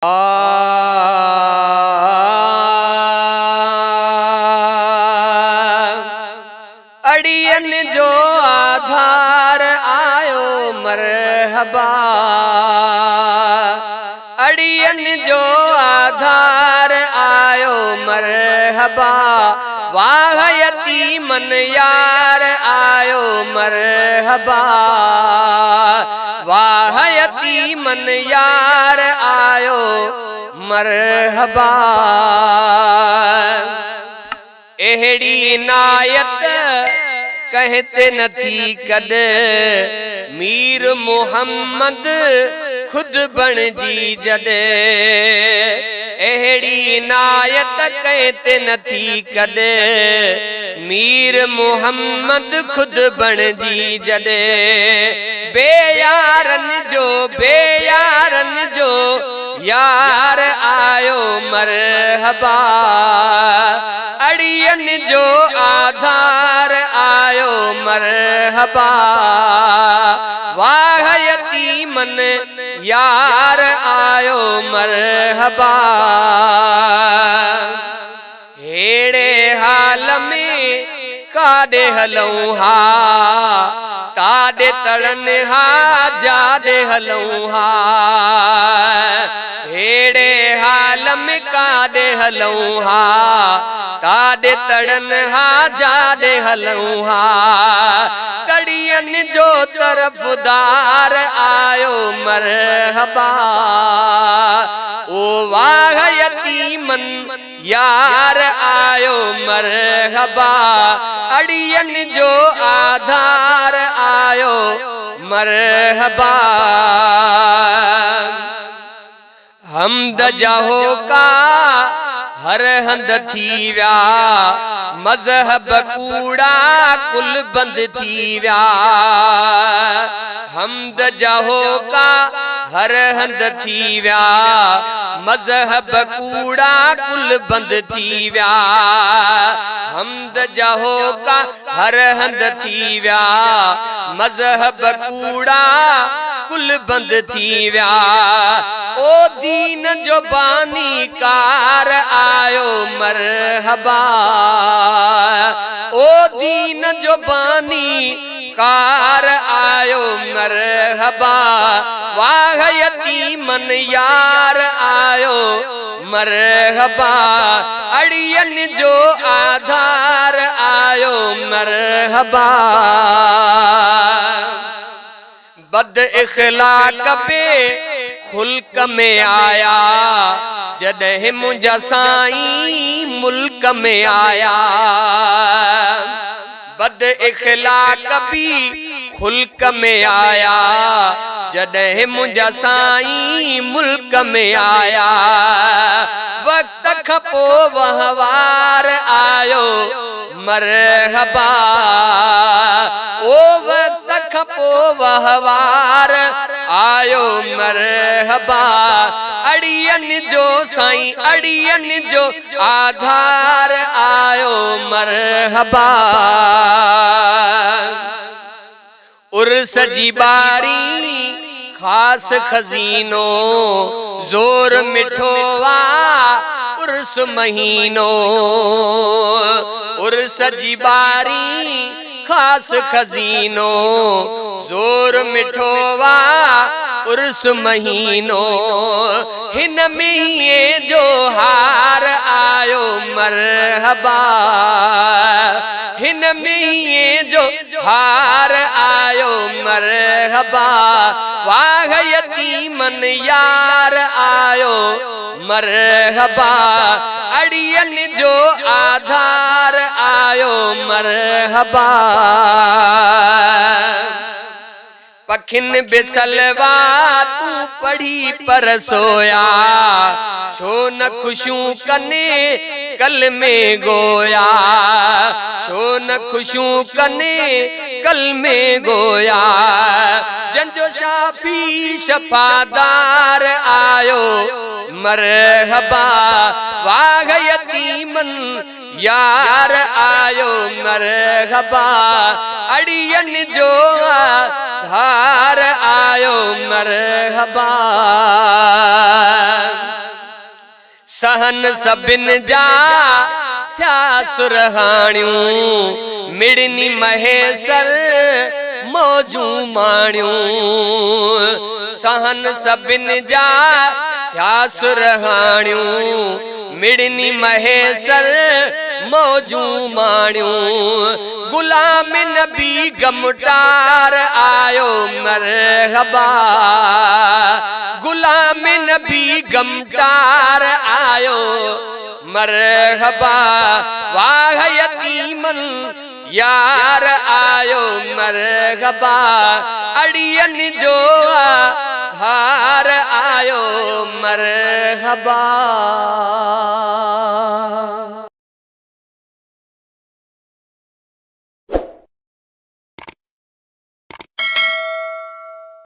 अड़ियन जो आधार आयो मरहबा, अड़ियन जो आधार आयो मरहबा, वाह यतीमन यार आयो मरहबा, वाह यतीमन यार आयो मरहबा। एहड़ी नायत कहते नथी कद, मीर मोहम्मद खुद बन जी जदे। एहड़ी नायत कहते नथी कद, मीर मोहम्मद खुद बन जी जदे। बेयारन जो यार आयो मरहबा, अड़ियन जो आधार आयो मरहबा, वाह यतीमन यार आयो मरहबा। हेड़े हाल में काॾे हलऊं हा, ताॾे तड़न हा जाॾे हलऊं हा। हेड़े हाल में काॾे हलऊं हा, ताॾे तड़न हा जाॾे हलऊं हा। तड़ियन जो तरफदार आयो मरहबा, ओ वाह यतीमन यार आयो मरहबा, अड़ियन जो आधार आयो मरहबा। हमद जहो का हर हंद थी व्या, मजहब कूड़ा कुल बंद थी व्या। हमद जहो का हर हंद थी व्या, मजहब कूड़ा कुल बंद थी व्या। हमद जहो का हर हंद थी व्या, मजहब कूड़ा कुल बंद थी व्या। ओ दीन जो बानी कार आयो मरहबा, ओ दीन जो बानी कार आयो मरहबा, वाह यतीमन यार आयो मरहबा, अड़ियन जो आधार आयो मरहबा। बद इखलाक पे खुल्क में आया, जॾहिं मुंहिंजा साईं मुल्क में आया। बद इखलाक भी खुल्क में आया, जॾहिं मुंहिंजा साईं मुल्क में आया। वक्त खां पोइ वहवार आयो मरहबा, ओ वक्त खां पोइ वहवार आयो मरहबा, अड़ियन जो साईं अड़ियन जो आधार आयो मरहबा। उर्स जी बारी खास खजीनो, जोर मिठो वा उर्स महीनो। उर्स जी बारी खास खजीनो, जोर मिठो वा उर्स महीनो। हिन में जो हार आयो मरहबा, हिन में जो हार आयो मरहबा, वाह यतीमन यार आयो मरहबा, अड़ियन जो आधार आयो मरहबा। पखिन बिसलवा तू पढ़ी पर सोया, छो न खुशूं कने कल में गोया। छो न खुशूं कने कल में गोया, जंजो शाफी शफादार आयो मरहबा, वाह यतीमन यार आयो मरहबा, अड़ियन जो धार आयो मरहबा। सहन सभिन जा थिया सुरहाणियूं, मिड़नी महेसर मौजू माणियूं। सहन सभिन जा थिया सुरहाणियूं, मिड़नी महेसर मौजू माणियूं। गुलाम नबी गमटार आयो मरहबा, गुलाम नबी गमटार आयो मरहबा। वाह यतीमन यार आयो मरहबा, अड़ियन जो धार आयो मरहबा।